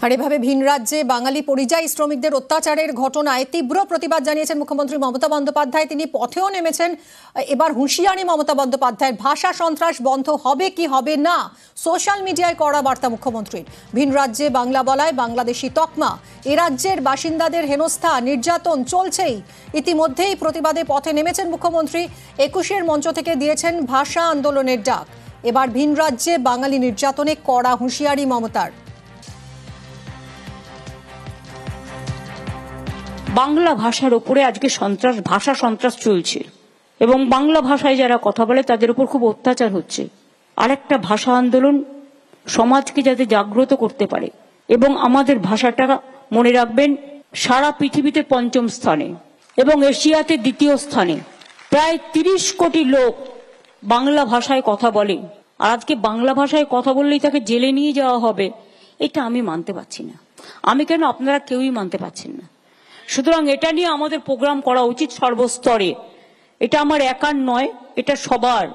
আর এভাবে ভিন রাজ্যে বাঙালি পরিযায়ী শ্রমিকদের অত্যাচারের ঘটনায় তীব্র প্রতিবাদ জানিয়েছেন মুখ্যমন্ত্রী মমতা বন্দ্যোপাধ্যায়। তিনি পথেও নেমেছেন। এবার হুঁশিয়ারি মমতা বন্দ্যোপাধ্যায়ের, ভাষা সন্ত্রাস বন্ধ হবে কি হবে না, সোশ্যাল মিডিয়ায় কড়া বার্তা মুখ্যমন্ত্রীর। ভিন রাজ্যে বাংলা বলায় বাংলাদেশি তকমা, এ রাজ্যের বাসিন্দাদের হেনস্থা নির্যাতন চলছেই। ইতিমধ্যেই প্রতিবাদে পথে নেমেছেন মুখ্যমন্ত্রী। 21-এর মঞ্চ থেকে দিয়েছেন ভাষা আন্দোলনের ডাক। এবার ভিন রাজ্যে বাঙালি নির্যাতনে কড়া হুঁশিয়ারি মমতার। বাংলা ভাষার উপরে আজকে ভাষা সন্ত্রাস চলছে এবং বাংলা ভাষায় যারা কথা বলে তাদের উপর খুব অত্যাচার হচ্ছে। আরেকটা ভাষা আন্দোলন সমাজকে যাতে জাগ্রত করতে পারে এবং আমাদের ভাষাটা মনে রাখবেন সারা পৃথিবীতে 5ম স্থানে এবং এশিয়াতে 2য় স্থানে। প্রায় 30 কোটি লোক বাংলা ভাষায় কথা বলে, আর আজকে বাংলা ভাষায় কথা বললেই তাকে জেলে নিয়ে যাওয়া হবে, এটা আমি মানতে পারছি না। আমি কেন, আপনারা কেউই মানতে পারছেন না। সুতরাং এটা নিয়ে আমাদের প্রোগ্রাম করা উচিত সর্বস্তরে। এটা আমার একার নয়, এটা সবার।